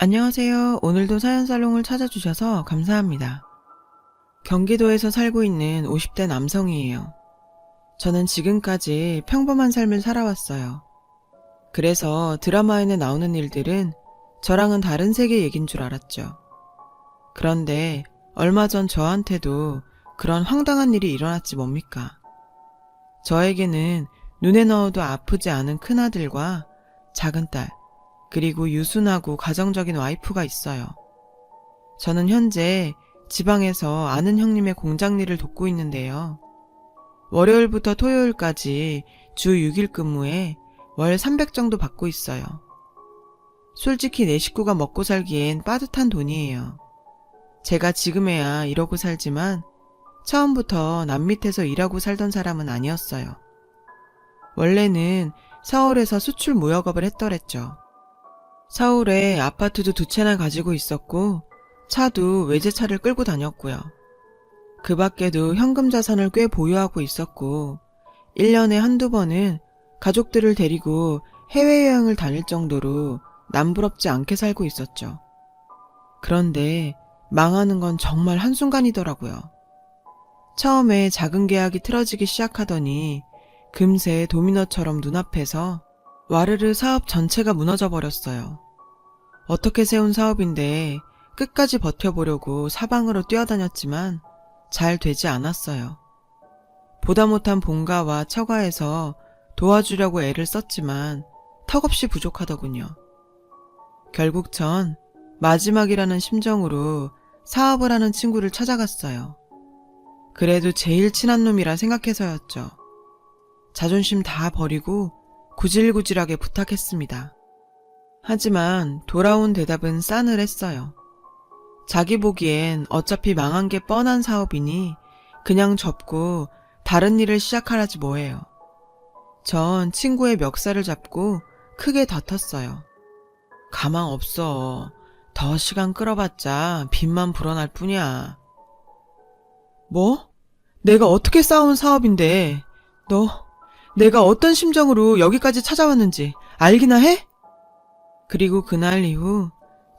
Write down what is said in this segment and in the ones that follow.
안녕하세요. 오늘도 사연살롱을 찾아주셔서 감사합니다. 경기도에서 살고 있는 50대 남성이에요. 저는 지금까지 평범한 삶을 살아왔어요. 그래서 드라마에는 나오는 일들은 저랑은 다른 세계 얘긴 줄 알았죠. 그런데 얼마 전 저한테도 그런 황당한 일이 일어났지 뭡니까? 저에게는 눈에 넣어도 아프지 않은 큰아들과 작은딸, 그리고 유순하고 가정적인 와이프가 있어요. 저는 현재 지방에서 아는 형님의 공장 일을 돕고 있는데요. 월요일부터 토요일까지 주 6일 근무에 월 300 정도 받고 있어요. 솔직히 내 식구가 먹고 살기엔 빠듯한 돈이에요. 제가 지금에야 이러고 살지만 처음부터 남 밑에서 일하고 살던 사람은 아니었어요. 원래는 서울에서 수출 무역업을 했더랬죠. 서울에 아파트도 2채나 가지고 있었고 차도 외제차를 끌고 다녔고요. 그 밖에도 현금 자산을 꽤 보유하고 있었고 1년에 한두 번은 가족들을 데리고 해외여행을 다닐 정도로 남부럽지 않게 살고 있었죠. 그런데 망하는 건 정말 한순간이더라고요. 처음에 작은 계약이 틀어지기 시작하더니 금세 도미노처럼 눈앞에서 와르르 사업 전체가 무너져 버렸어요. 어떻게 세운 사업인데 끝까지 버텨보려고 사방으로 뛰어다녔지만 잘 되지 않았어요. 보다 못한 본가와 처가에서 도와주려고 애를 썼지만 턱없이 부족하더군요. 결국 전 마지막이라는 심정으로 사업을 하는 친구를 찾아갔어요. 그래도 제일 친한 놈이라 생각해서였죠. 자존심 다 버리고 구질구질하게 부탁했습니다. 하지만 돌아온 대답은 싸늘했어요. 자기 보기엔 어차피 망한 게 뻔한 사업이니 그냥 접고 다른 일을 시작하라지 뭐예요. 전 친구의 멱살을 잡고 크게 다퉜어요. 가망 없어. 더 시간 끌어봤자 빚만 불어날 뿐이야. 뭐? 내가 어떻게 쌓아온 사업인데 내가 어떤 심정으로 여기까지 찾아왔는지 알기나 해? 그리고 그날 이후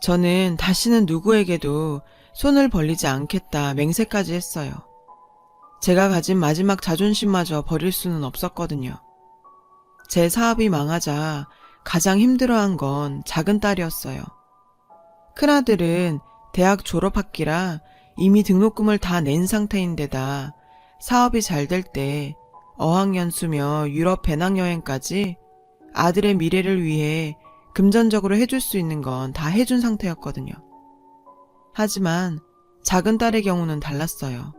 저는 다시는 누구에게도 손을 벌리지 않겠다 맹세까지 했어요. 제가 가진 마지막 자존심마저 버릴 수는 없었거든요. 제 사업이 망하자 가장 힘들어한 건 작은 딸이었어요. 큰아들은 대학 졸업학기라 이미 등록금을 다 낸 상태인데다 사업이 잘 될 때 어학연수며 유럽 배낭여행까지 아들의 미래를 위해 금전적으로 해줄 수 있는 건 다 해준 상태였거든요. 하지만 작은 딸의 경우는 달랐어요.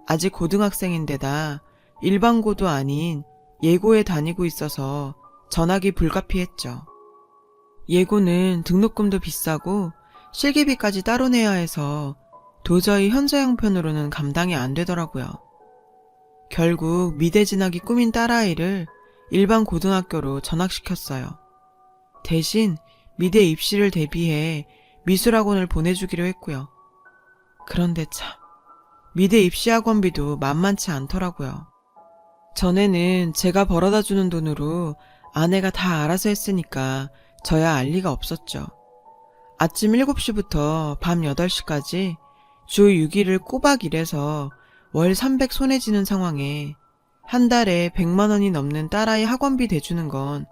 아직 고등학생인데다 일반고도 아닌 예고에 다니고 있어서 전학이 불가피했죠. 예고는 등록금도 비싸고 실기비까지 따로 내야 해서 도저히 현재 형편으로는 감당이 안 되더라고요. 결국 미대 진학이 꿈인 딸아이를 일반 고등학교로 전학시켰어요. 대신 미대 입시를 대비해 미술학원을 보내주기로 했고요. 그런데 참, 미대 입시학원비도 만만치 않더라고요. 전에는 제가 벌어다주는 돈으로 아내가 다 알아서 했으니까 저야 알 리가 없었죠. 아침 7시부터 밤 8시까지 주 6일을 꼬박 일해서 월 300 손에 쥐는 상황에 한 달에 100만 원이 넘는 딸아이 학원비 대주는 건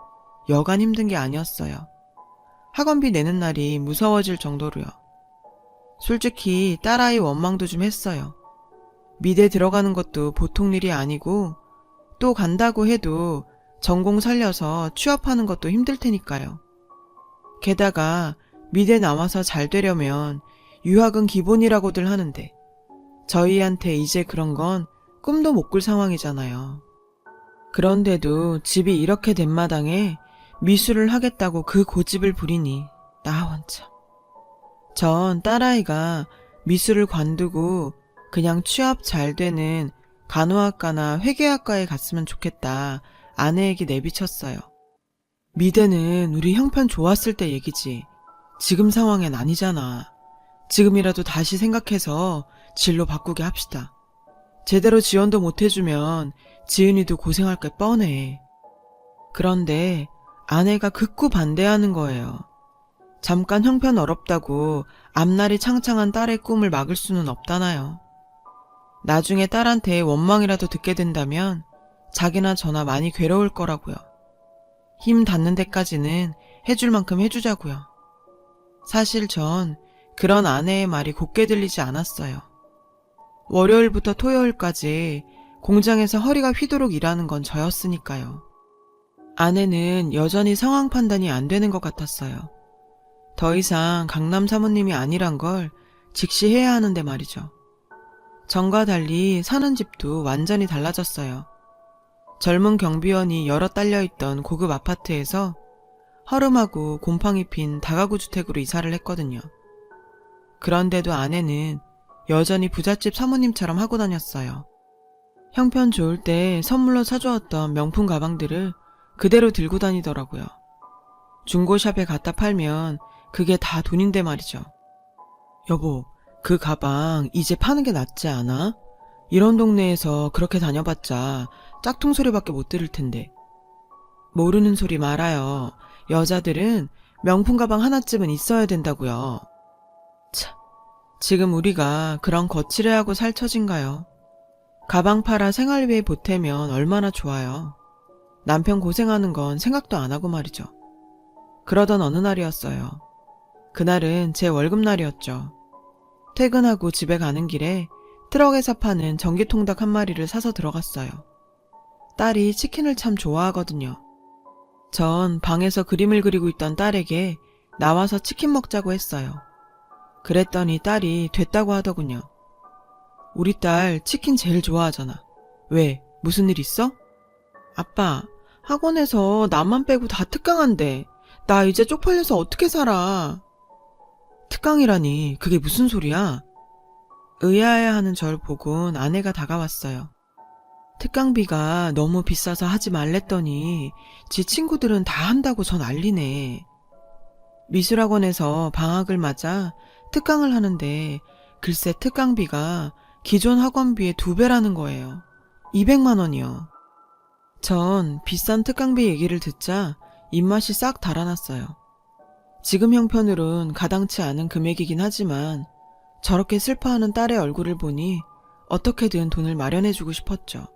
여간 힘든 게 아니었어요. 학원비 내는 날이 무서워질 정도로요. 솔직히 딸아이 원망도 좀 했어요. 미대 들어가는 것도 보통 일이 아니고 또 간다고 해도 전공 살려서 취업하는 것도 힘들 테니까요. 게다가 미대 나와서 잘 되려면 유학은 기본이라고들 하는데 저희한테 이제 그런 건 꿈도 못 꿀 상황이잖아요. 그런데도 집이 이렇게 된 마당에 미술을 하겠다고 그 고집을 부리니 나 원참. 전 딸아이가 미술을 관두고 그냥 취업 잘 되는 간호학과나 회계학과에 갔으면 좋겠다 아내에게 내비쳤어요. 미대는 우리 형편 좋았을 때 얘기지 지금 상황엔 아니잖아. 지금이라도 다시 생각해서 진로 바꾸게 합시다. 제대로 지원도 못 해주면 지은이도 고생할 게 뻔해. 그런데 아내가 극구 반대하는 거예요. 잠깐 형편어렵다고 앞날이 창창한 딸의 꿈을 막을 수는 없다나요. 나중에 딸한테 원망이라도 듣게 된다면 자기나 저나 많이 괴로울 거라고요. 힘 닿는 데까지는 해줄 만큼 해주자고요. 사실 전 그런 아내의 말이 곱게 들리지 않았어요. 월요일부터 토요일까지 공장에서 허리가 휘도록 일하는 건 저였으니까요. 아내는 여전히 상황 판단이 안 되는 것 같았어요. 더 이상 강남 사모님이 아니란 걸 직시해야 하는데 말이죠. 전과 달리 사는 집도 완전히 달라졌어요. 젊은 경비원이 여럿 딸려있던 고급 아파트에서 허름하고 곰팡이 핀 다가구 주택으로 이사를 했거든요. 그런데도 아내는 여전히 부잣집 사모님처럼 하고 다녔어요. 형편 좋을 때 선물로 사주었던 명품 가방들을 그대로 들고 다니더라고요. 중고샵에 갖다 팔면 그게 다 돈인데 말이죠. 여보, 그 가방 이제 파는 게 낫지 않아? 이런 동네에서 그렇게 다녀봤자 짝퉁 소리밖에 못 들을 텐데. 모르는 소리 말아요. 여자들은 명품 가방 하나쯤은 있어야 된다고요. 참, 지금 우리가 그런 거칠애하고 살 처진가요? 가방 팔아 생활비에 보태면 얼마나 좋아요. 남편 고생하는 건 생각도 안 하고 말이죠. 그러던 어느 날이었어요. 그날은 제 월급날이었죠. 퇴근하고 집에 가는 길에 트럭에서 파는 전기통닭 한 마리를 사서 들어갔어요. 딸이 치킨을 참 좋아하거든요. 전 방에서 그림을 그리고 있던 딸에게 나와서 치킨 먹자고 했어요. 그랬더니 딸이 됐다고 하더군요. 우리 딸 치킨 제일 좋아하잖아. 왜? 무슨 일 있어? 아빠, 학원에서 나만 빼고 다 특강한대. 나 이제 쪽팔려서 어떻게 살아? 특강이라니 그게 무슨 소리야? 의아해하는 절 보곤 아내가 다가왔어요. 특강비가 너무 비싸서 하지 말랬더니 지 친구들은 다 한다고 전 난리네. 미술학원에서 방학을 맞아 특강을 하는데 글쎄 특강비가 기존 학원비의 2배라는 거예요. 200만 원이요. 전 비싼 특강비 얘기를 듣자 입맛이 싹 달아났어요. 지금 형편으론 가당치 않은 금액이긴 하지만 저렇게 슬퍼하는 딸의 얼굴을 보니 어떻게든 돈을 마련해주고 싶었죠.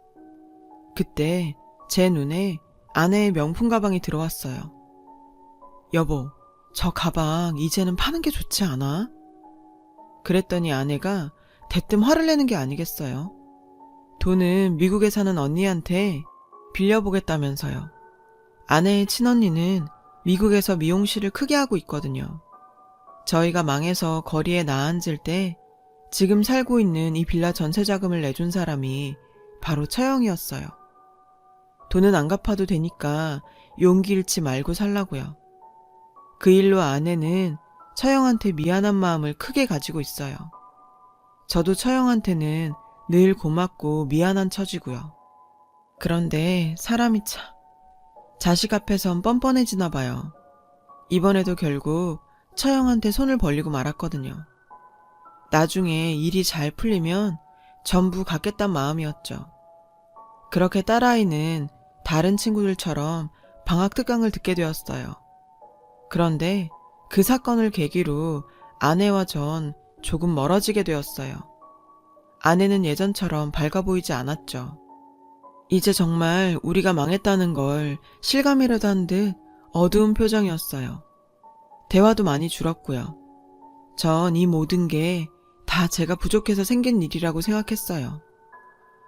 그때 제 눈에 아내의 명품 가방이 들어왔어요. 여보, 저 가방 이제는 파는 게 좋지 않아? 그랬더니 아내가 대뜸 화를 내는 게 아니겠어요. 돈은 미국에 사는 언니한테 빌려보겠다면서요. 아내의 친언니는 미국에서 미용실을 크게 하고 있거든요. 저희가 망해서 거리에 나앉을 때 지금 살고 있는 이 빌라 전세 자금을 내준 사람이 바로 처형이었어요. 돈은 안 갚아도 되니까 용기 잃지 말고 살라고요. 그 일로 아내는 처형한테 미안한 마음을 크게 가지고 있어요. 저도 처형한테는 늘 고맙고 미안한 처지고요. 그런데 사람이 참 자식 앞에선 뻔뻔해지나 봐요. 이번에도 결국 처형한테 손을 벌리고 말았거든요. 나중에 일이 잘 풀리면 전부 갖겠단 마음이었죠. 그렇게 딸아이는 다른 친구들처럼 방학 특강을 듣게 되었어요. 그런데 그 사건을 계기로 아내와 전 조금 멀어지게 되었어요. 아내는 예전처럼 밝아 보이지 않았죠. 이제 정말 우리가 망했다는 걸 실감이라도 한 듯 어두운 표정이었어요. 대화도 많이 줄었고요. 전 이 모든 게 다 제가 부족해서 생긴 일이라고 생각했어요.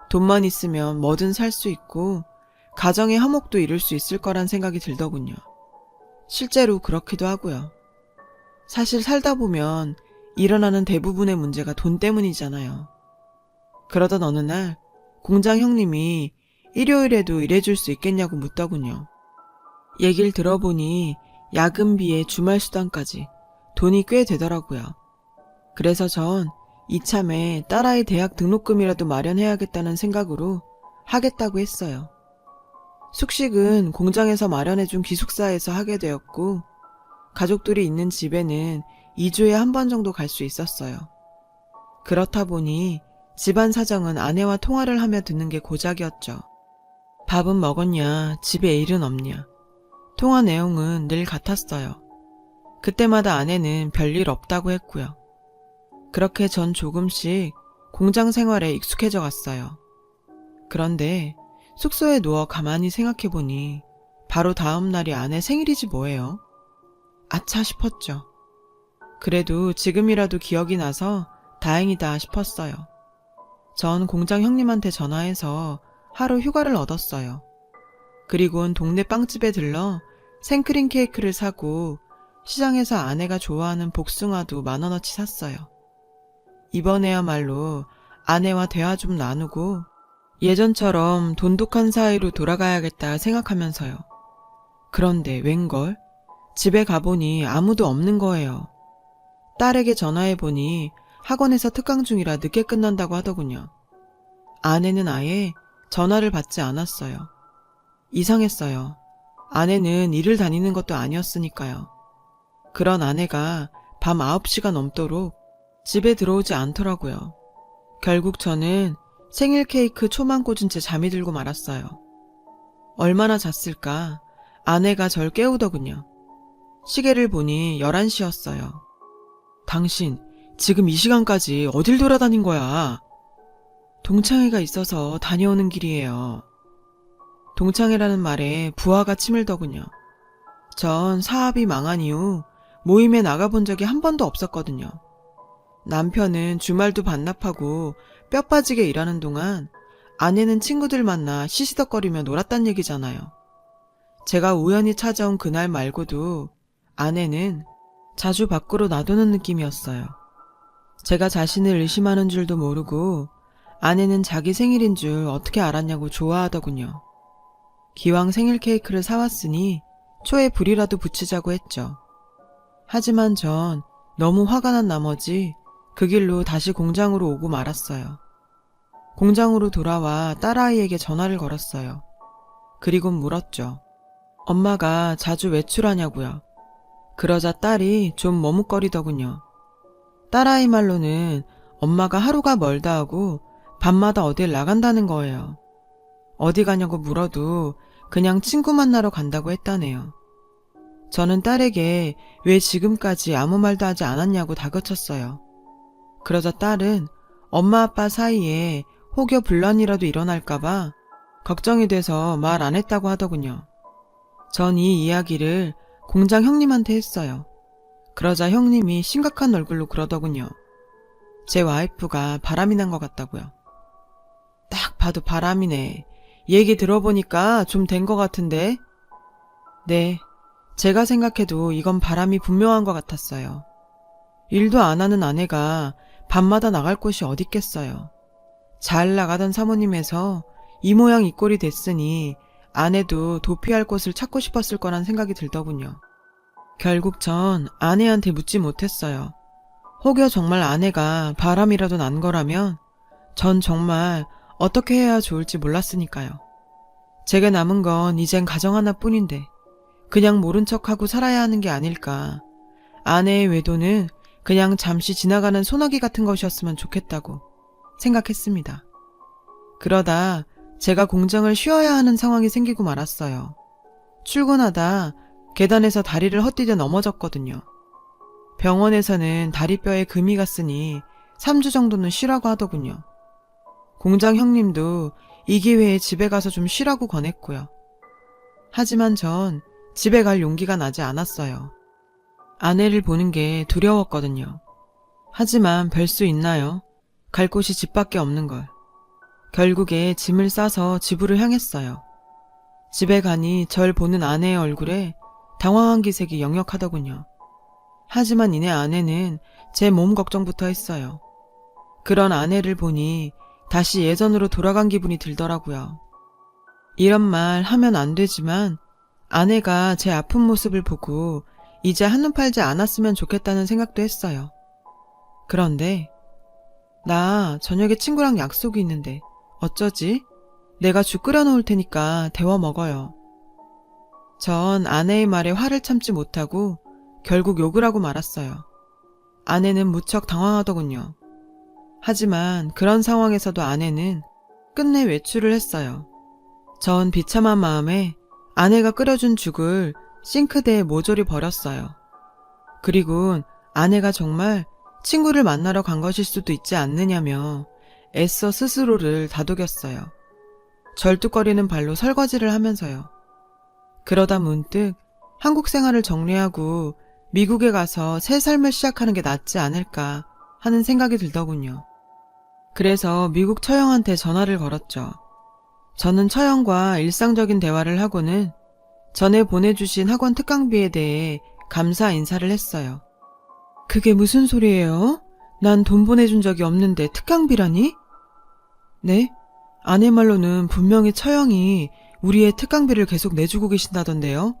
돈만 있으면 뭐든 살 수 있고 가정의 화목도 이룰 수 있을 거란 생각이 들더군요. 실제로 그렇기도 하고요. 사실 살다 보면 일어나는 대부분의 문제가 돈 때문이잖아요. 그러던 어느 날 공장 형님이 일요일에도 일해줄 수 있겠냐고 묻더군요. 얘기를 들어보니 야근비에 주말 수당까지 돈이 꽤 되더라고요. 그래서 전 이참에 딸아이 대학 등록금이라도 마련해야겠다는 생각으로 하겠다고 했어요. 숙식은 공장에서 마련해준 기숙사에서 하게 되었고 가족들이 있는 집에는 2주에 한 번 정도 갈 수 있었어요. 그렇다 보니 집안 사정은 아내와 통화를 하며 듣는 게 고작이었죠. 밥은 먹었냐, 집에 일은 없냐. 통화 내용은 늘 같았어요. 그때마다 아내는 별일 없다고 했고요. 그렇게 전 조금씩 공장 생활에 익숙해져 갔어요. 그런데 숙소에 누워 가만히 생각해보니 바로 다음 날이 아내 생일이지 뭐예요. 아차 싶었죠. 그래도 지금이라도 기억이 나서 다행이다 싶었어요. 전 공장 형님한테 전화해서 하루 휴가를 얻었어요. 그리고는 동네 빵집에 들러 생크림 케이크를 사고 시장에서 아내가 좋아하는 복숭아도 10,000원어치 샀어요. 이번에야말로 아내와 대화 좀 나누고 예전처럼 돈독한 사이로 돌아가야겠다 생각하면서요. 그런데 웬걸? 집에 가보니 아무도 없는 거예요. 딸에게 전화해보니 학원에서 특강 중이라 늦게 끝난다고 하더군요. 아내는 아예 전화를 받지 않았어요. 이상했어요. 아내는 일을 다니는 것도 아니었으니까요. 그런 아내가 밤 9시가 넘도록 집에 들어오지 않더라고요. 결국 저는 생일 케이크 초만 꽂은 채 잠이 들고 말았어요. 얼마나 잤을까? 아내가 절 깨우더군요. 시계를 보니 11시였어요. 당신, 지금 이 시간까지 어딜 돌아다닌 거야? 동창회가 있어서 다녀오는 길이에요. 동창회라는 말에 부하가 침을 더군요. 전 사업이 망한 이후 모임에 나가본 적이 한 번도 없었거든요. 남편은 주말도 반납하고 뼈 빠지게 일하는 동안 아내는 친구들 만나 시시덕거리며 놀았단 얘기잖아요. 제가 우연히 찾아온 그날 말고도 아내는 자주 밖으로 놔두는 느낌이었어요. 제가 자신을 의심하는 줄도 모르고 아내는 자기 생일인 줄 어떻게 알았냐고 좋아하더군요. 기왕 생일 케이크를 사왔으니 초에 불이라도 붙이자고 했죠. 하지만 전 너무 화가 난 나머지 그 길로 다시 공장으로 오고 말았어요. 공장으로 돌아와 딸아이에게 전화를 걸었어요. 그리고 물었죠. 엄마가 자주 외출하냐고요. 그러자 딸이 좀 머뭇거리더군요. 딸아이 말로는 엄마가 하루가 멀다 하고 밤마다 어딜 나간다는 거예요. 어디 가냐고 물어도 그냥 친구 만나러 간다고 했다네요. 저는 딸에게 왜 지금까지 아무 말도 하지 않았냐고 다그쳤어요. 그러자 딸은 엄마 아빠 사이에 혹여 분란이라도 일어날까봐 걱정이 돼서 말 안 했다고 하더군요. 전 이 이야기를 공장 형님한테 했어요. 그러자 형님이 심각한 얼굴로 그러더군요. 제 와이프가 바람이 난 것 같다고요. 딱 봐도 바람이네. 얘기 들어보니까 좀 된 것 같은데? 네, 제가 생각해도 이건 바람이 분명한 것 같았어요. 일도 안 하는 아내가 밤마다 나갈 곳이 어딨겠어요. 잘 나가던 사모님에서 이 모양 이 꼴이 됐으니 아내도 도피할 곳을 찾고 싶었을 거란 생각이 들더군요. 결국 전 아내한테 묻지 못했어요. 혹여 정말 아내가 바람이라도 난 거라면 전 정말 어떻게 해야 좋을지 몰랐으니까요. 제게 남은 건 이젠 가정 하나뿐인데 그냥 모른 척하고 살아야 하는 게 아닐까. 아내의 외도는 그냥 잠시 지나가는 소나기 같은 것이었으면 좋겠다고 생각했습니다. 그러다 제가 공장을 쉬어야 하는 상황이 생기고 말았어요. 출근하다 계단에서 다리를 헛디뎌 넘어졌거든요. 병원에서는 다리뼈에 금이 갔으니 3주 정도는 쉬라고 하더군요. 공장 형님도 이 기회에 집에 가서 좀 쉬라고 권했고요. 하지만 전 집에 갈 용기가 나지 않았어요. 아내를 보는 게 두려웠거든요. 하지만 별 수 있나요? 갈 곳이 집밖에 없는 걸. 결국에 짐을 싸서 집으로 향했어요. 집에 가니 절 보는 아내의 얼굴에 당황한 기색이 역력하더군요. 하지만 이내 아내는 제 몸 걱정부터 했어요. 그런 아내를 보니 다시 예전으로 돌아간 기분이 들더라고요. 이런 말 하면 안 되지만 아내가 제 아픈 모습을 보고 이제 한눈 팔지 않았으면 좋겠다는 생각도 했어요. 그런데 나 저녁에 친구랑 약속이 있는데 어쩌지? 내가 죽 끓여 놓을 테니까 데워 먹어요. 전 아내의 말에 화를 참지 못하고 결국 욕을 하고 말았어요. 아내는 무척 당황하더군요. 하지만 그런 상황에서도 아내는 끝내 외출을 했어요. 전 비참한 마음에 아내가 끓여준 죽을 싱크대에 모조리 버렸어요. 그리고 아내가 정말 친구를 만나러 간 것일 수도 있지 않느냐며 애써 스스로를 다독였어요. 절뚝거리는 발로 설거지를 하면서요. 그러다 문득 한국 생활을 정리하고 미국에 가서 새 삶을 시작하는 게 낫지 않을까 하는 생각이 들더군요. 그래서 미국 처형한테 전화를 걸었죠. 저는 처형과 일상적인 대화를 하고는 전에 보내주신 학원 특강비에 대해 감사 인사를 했어요. 그게 무슨 소리예요? 난 돈 보내준 적이 없는데 특강비라니? 네? 아내 말로는 분명히 처형이 우리의 특강비를 계속 내주고 계신다던데요.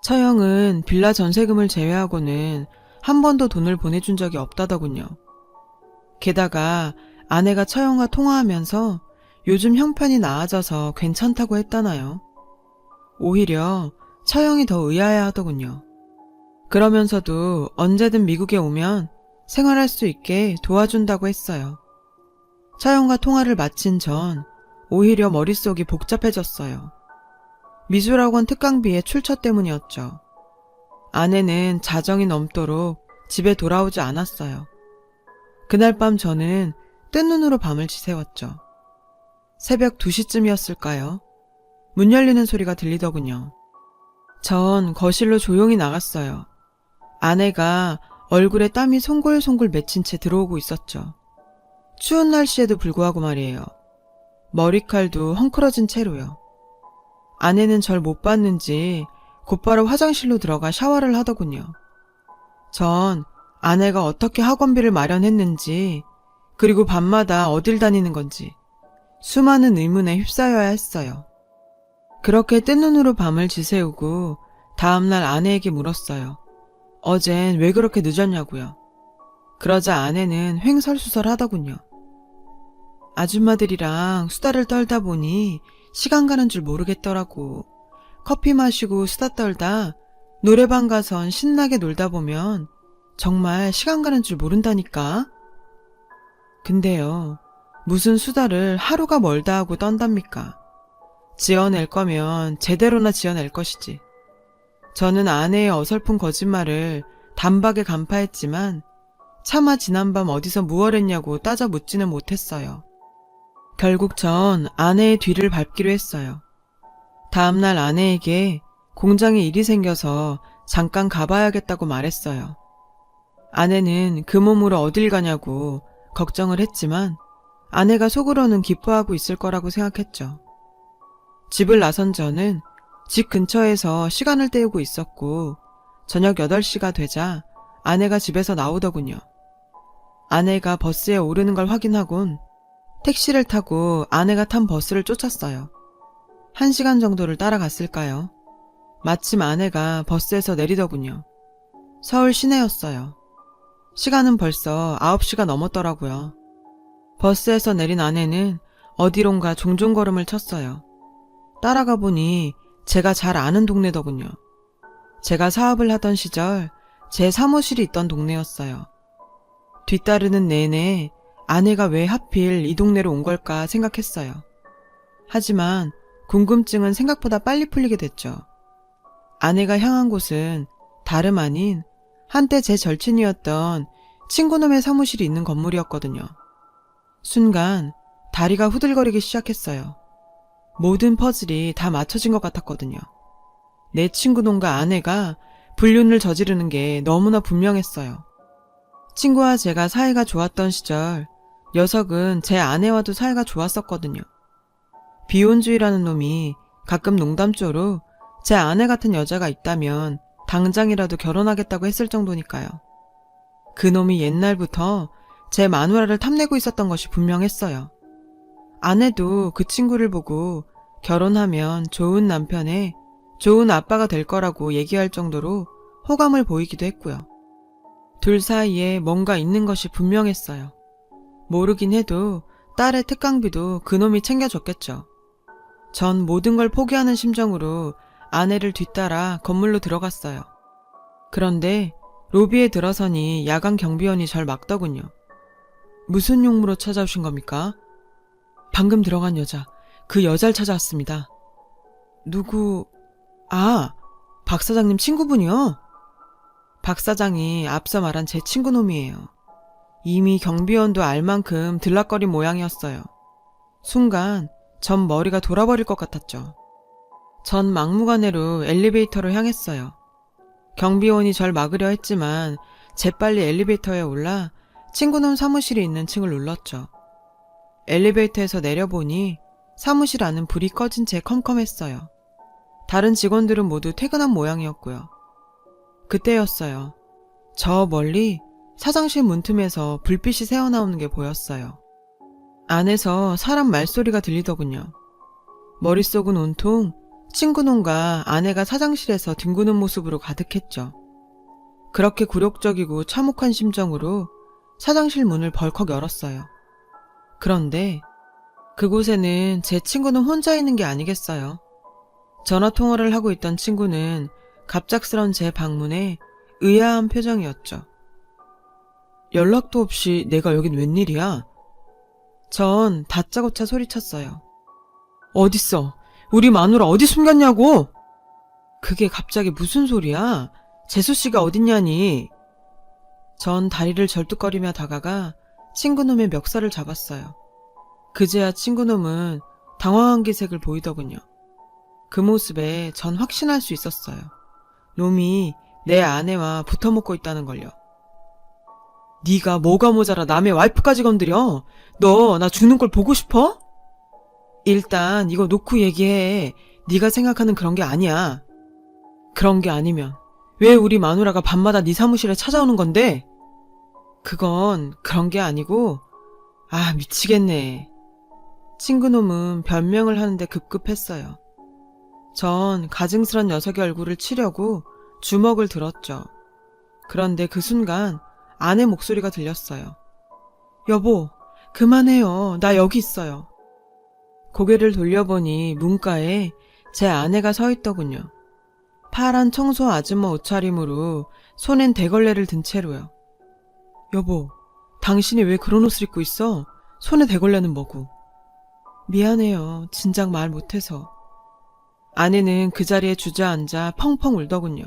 처형은 빌라 전세금을 제외하고는 한 번도 돈을 보내준 적이 없다더군요. 게다가 아내가 처형과 통화하면서 요즘 형편이 나아져서 괜찮다고 했다나요. 오히려 처형이 더 의아해하더군요. 그러면서도 언제든 미국에 오면 생활할 수 있게 도와준다고 했어요. 처형과 통화를 마친 전 오히려 머릿속이 복잡해졌어요. 미술학원 특강비의 출처 때문이었죠. 아내는 자정이 넘도록 집에 돌아오지 않았어요. 그날 밤 저는 뜬 눈으로 밤을 지새웠죠. 새벽 2시쯤이었을까요? 문 열리는 소리가 들리더군요. 전 거실로 조용히 나갔어요. 아내가 얼굴에 땀이 송골송골 맺힌 채 들어오고 있었죠. 추운 날씨에도 불구하고 말이에요. 머리칼도 헝클어진 채로요. 아내는 절 못 봤는지 곧바로 화장실로 들어가 샤워를 하더군요. 전 아내가 어떻게 학원비를 마련했는지, 그리고 밤마다 어딜 다니는 건지 수많은 의문에 휩싸여야 했어요. 그렇게 뜬 눈으로 밤을 지새우고 다음날 아내에게 물었어요. 어젠 왜 그렇게 늦었냐고요. 그러자 아내는 횡설수설 하더군요. 아줌마들이랑 수다를 떨다 보니 시간 가는 줄 모르겠더라고. 커피 마시고 수다 떨다 노래방 가선 신나게 놀다 보면 정말 시간 가는 줄 모른다니까. 근데요, 무슨 수다를 하루가 멀다 하고 떤답니까? 지어낼 거면 제대로나 지어낼 것이지. 저는 아내의 어설픈 거짓말을 단박에 간파했지만 차마 지난밤 어디서 무얼 했냐고 따져 묻지는 못했어요. 결국 전 아내의 뒤를 밟기로 했어요. 다음날 아내에게 공장에 일이 생겨서 잠깐 가봐야겠다고 말했어요. 아내는 그 몸으로 어딜 가냐고 걱정을 했지만 아내가 속으로는 기뻐하고 있을 거라고 생각했죠. 집을 나선 저는 집 근처에서 시간을 때우고 있었고 저녁 8시가 되자 아내가 집에서 나오더군요. 아내가 버스에 오르는 걸 확인하곤 택시를 타고 아내가 탄 버스를 쫓았어요. 1시간 정도를 따라갔을까요? 마침 아내가 버스에서 내리더군요. 서울 시내였어요. 시간은 벌써 9시가 넘었더라고요. 버스에서 내린 아내는 어디론가 종종 걸음을 쳤어요. 따라가 보니 제가 잘 아는 동네더군요. 제가 사업을 하던 시절 제 사무실이 있던 동네였어요. 뒤따르는 내내 아내가 왜 하필 이 동네로 온 걸까 생각했어요. 하지만 궁금증은 생각보다 빨리 풀리게 됐죠. 아내가 향한 곳은 다름 아닌 한때 제 절친이었던 친구놈의 사무실이 있는 건물이었거든요. 순간 다리가 후들거리기 시작했어요. 모든 퍼즐이 다 맞춰진 것 같았거든요. 내 친구놈과 아내가 불륜을 저지르는 게 너무나 분명했어요. 친구와 제가 사이가 좋았던 시절 녀석은 제 아내와도 사이가 좋았었거든요. 비혼주의라는 놈이 가끔 농담조로 제 아내 같은 여자가 있다면 당장이라도 결혼하겠다고 했을 정도니까요. 그 놈이 옛날부터 제 마누라를 탐내고 있었던 것이 분명했어요. 아내도 그 친구를 보고 결혼하면 좋은 남편에 좋은 아빠가 될 거라고 얘기할 정도로 호감을 보이기도 했고요. 둘 사이에 뭔가 있는 것이 분명했어요. 모르긴 해도 딸의 특강비도 그놈이 챙겨줬겠죠. 전 모든 걸 포기하는 심정으로 아내를 뒤따라 건물로 들어갔어요. 그런데 로비에 들어서니 야간 경비원이 절 막더군요. 무슨 용무로 찾아오신 겁니까? 방금 들어간 여자, 그 여자를 찾아왔습니다. 누구? 아, 박 사장님 친구분이요? 박 사장이 앞서 말한 제 친구 놈이에요. 이미 경비원도 알 만큼 들락거린 모양이었어요. 순간 전 머리가 돌아버릴 것 같았죠. 전 막무가내로 엘리베이터로 향했어요. 경비원이 절 막으려 했지만 재빨리 엘리베이터에 올라 친구놈 사무실이 있는 층을 눌렀죠. 엘리베이터에서 내려보니 사무실 안은 불이 꺼진 채 컴컴했어요. 다른 직원들은 모두 퇴근한 모양이었고요. 그때였어요. 저 멀리 사장실 문틈에서 불빛이 새어나오는 게 보였어요. 안에서 사람 말소리가 들리더군요. 머릿속은 온통 친구놈과 아내가 사장실에서 뒹구는 모습으로 가득했죠. 그렇게 굴욕적이고 참혹한 심정으로 사장실 문을 벌컥 열었어요. 그런데 그곳에는 제 친구는 혼자 있는 게 아니겠어요. 전화통화를 하고 있던 친구는 갑작스런 제 방문에 의아한 표정이었죠. 연락도 없이 내가 여긴 웬일이야? 전 다짜고짜 소리쳤어요. 어딨어? 우리 마누라 어디 숨겼냐고? 그게 갑자기 무슨 소리야? 재수씨가 어딨냐니? 전 다리를 절뚝거리며 다가가 친구놈의 멱살을 잡았어요. 그제야 친구놈은 당황한 기색을 보이더군요. 그 모습에 전 확신할 수 있었어요. 놈이 내 아내와 붙어먹고 있다는 걸요. 네가 뭐가 모자라 남의 와이프까지 건드려? 너 나 죽는 걸 보고 싶어? 일단 이거 놓고 얘기해. 네가 생각하는 그런 게 아니야. 그런 게 아니면 왜 우리 마누라가 밤마다 네 사무실에 찾아오는 건데? 그건 그런 게 아니고 미치겠네. 친구놈은 변명을 하는데 급급했어요. 전 가증스런 녀석의 얼굴을 치려고 주먹을 들었죠. 그런데 그 순간 아내 목소리가 들렸어요. 여보, 그만해요. 나 여기 있어요. 고개를 돌려보니 문가에 제 아내가 서 있더군요. 파란 청소 아줌마 옷차림으로 손엔 대걸레를 든 채로요. 여보, 당신이 왜 그런 옷을 입고 있어? 손에 대걸레는 뭐고? 미안해요. 진작 말 못해서. 아내는 그 자리에 주저앉아 펑펑 울더군요.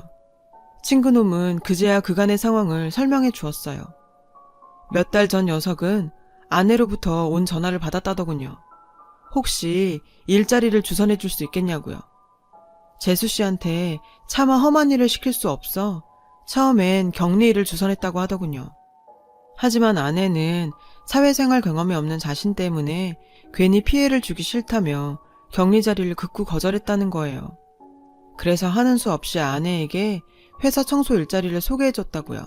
친구놈은 그제야 그간의 상황을 설명해 주었어요. 몇 달 전 녀석은 아내로부터 온 전화를 받았다더군요. 혹시 일자리를 주선해 줄 수 있겠냐고요. 재수씨한테 차마 험한 일을 시킬 수 없어 처음엔 격리 일을 주선했다고 하더군요. 하지만 아내는 사회생활 경험이 없는 자신 때문에 괜히 피해를 주기 싫다며 격리 자리를 극구 거절했다는 거예요. 그래서 하는 수 없이 아내에게 회사 청소 일자리를 소개해줬다고요.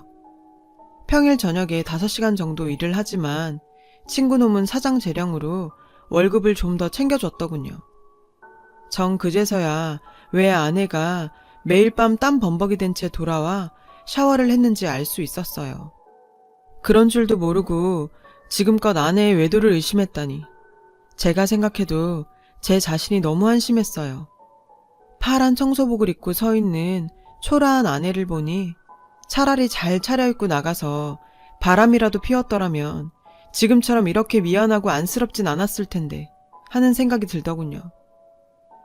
평일 저녁에 5시간 정도 일을 하지만 친구놈은 사장 재량으로 월급을 좀 더 챙겨줬더군요. 전 그제서야 왜 아내가 매일 밤 땀 범벅이 된 채 돌아와 샤워를 했는지 알 수 있었어요. 그런 줄도 모르고 지금껏 아내의 외도를 의심했다니. 제가 생각해도 제 자신이 너무 한심했어요. 파란 청소복을 입고 서 있는 초라한 아내를 보니 차라리 잘 차려입고 나가서 바람이라도 피웠더라면 지금처럼 이렇게 미안하고 안쓰럽진 않았을 텐데 하는 생각이 들더군요.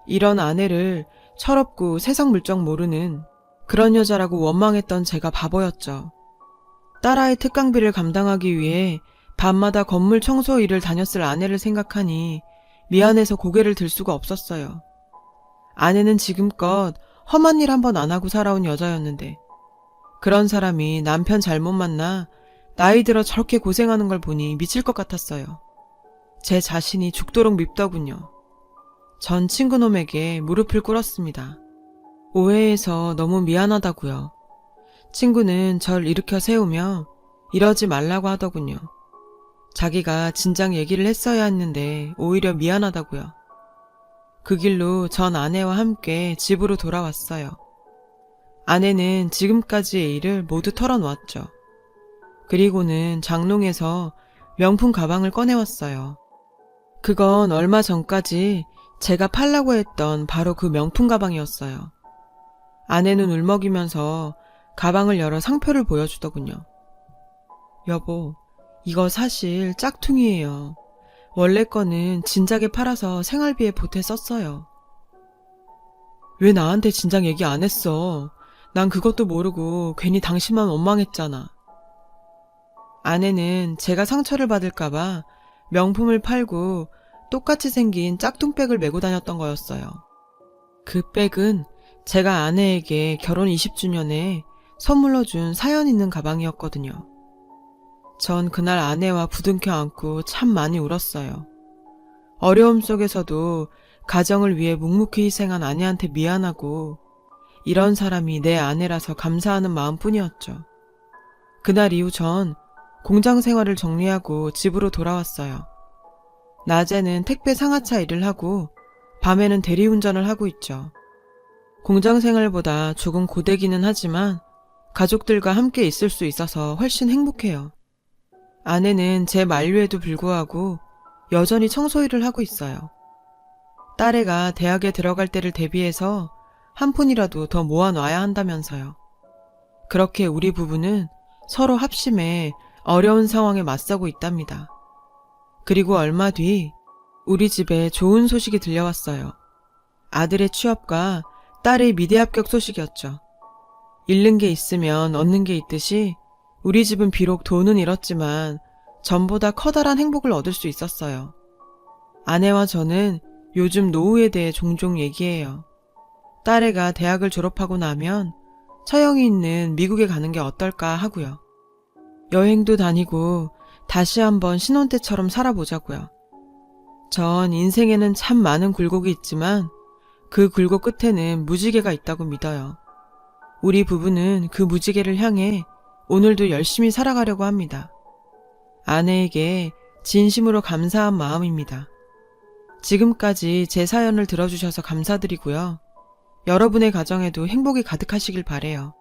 이런 아내를 철없고 세상 물정 모르는 그런 여자라고 원망했던 제가 바보였죠. 딸아이 특강비를 감당하기 위해 밤마다 건물 청소 일을 다녔을 아내를 생각하니 미안해서 고개를 들 수가 없었어요. 아내는 지금껏 험한 일 한 번 안 하고 살아온 여자였는데 그런 사람이 남편 잘못 만나 나이 들어 저렇게 고생하는 걸 보니 미칠 것 같았어요. 제 자신이 죽도록 밉더군요. 전 친구놈에게 무릎을 꿇었습니다. 오해해서 너무 미안하다고요. 친구는 절 일으켜 세우며 이러지 말라고 하더군요. 자기가 진작 얘기를 했어야 했는데 오히려 미안하다고요. 그 길로 전 아내와 함께 집으로 돌아왔어요. 아내는 지금까지의 일을 모두 털어놓았죠. 그리고는 장롱에서 명품 가방을 꺼내왔어요. 그건 얼마 전까지 제가 팔라고 했던 바로 그 명품 가방이었어요. 아내는 울먹이면서 가방을 열어 상표를 보여주더군요. 여보, 이거 사실 짝퉁이에요. 원래 거는 진작에 팔아서 생활비에 보태 썼어요. 왜 나한테 진작 얘기 안 했어? 난 그것도 모르고 괜히 당신만 원망했잖아. 아내는 제가 상처를 받을까봐 명품을 팔고 똑같이 생긴 짝퉁백을 메고 다녔던 거였어요. 그 백은 제가 아내에게 결혼 20주년에 선물로 준 사연 있는 가방이었거든요. 전 그날 아내와 부둥켜 안고 참 많이 울었어요. 어려움 속에서도 가정을 위해 묵묵히 희생한 아내한테 미안하고 이런 사람이 내 아내라서 감사하는 마음뿐이었죠. 그날 이후 전 공장 생활을 정리하고 집으로 돌아왔어요. 낮에는 택배 상하차 일을 하고 밤에는 대리운전을 하고 있죠. 공장 생활보다 조금 고되기는 하지만 가족들과 함께 있을 수 있어서 훨씬 행복해요. 아내는 제 만류에도 불구하고 여전히 청소 일을 하고 있어요. 딸애가 대학에 들어갈 때를 대비해서 한 푼이라도 더 모아놔야 한다면서요. 그렇게 우리 부부는 서로 합심해 어려운 상황에 맞서고 있답니다. 그리고 얼마 뒤 우리 집에 좋은 소식이 들려왔어요. 아들의 취업과 딸의 미대 합격 소식이었죠. 잃는 게 있으면 얻는 게 있듯이 우리 집은 비록 돈은 잃었지만 전보다 커다란 행복을 얻을 수 있었어요. 아내와 저는 요즘 노후에 대해 종종 얘기해요. 딸애가 대학을 졸업하고 나면 처형이 있는 미국에 가는 게 어떨까 하고요. 여행도 다니고 다시 한번 신혼 때처럼 살아보자고요. 전 인생에는 참 많은 굴곡이 있지만 그 굴곡 끝에는 무지개가 있다고 믿어요. 우리 부부는 그 무지개를 향해 오늘도 열심히 살아가려고 합니다. 아내에게 진심으로 감사한 마음입니다. 지금까지 제 사연을 들어주셔서 감사드리고요. 여러분의 가정에도 행복이 가득하시길 바래요.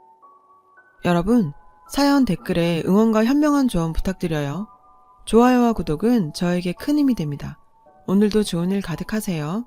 여러분, 사연 댓글에 응원과 현명한 조언 부탁드려요. 좋아요와 구독은 저에게 큰 힘이 됩니다. 오늘도 좋은 일 가득하세요.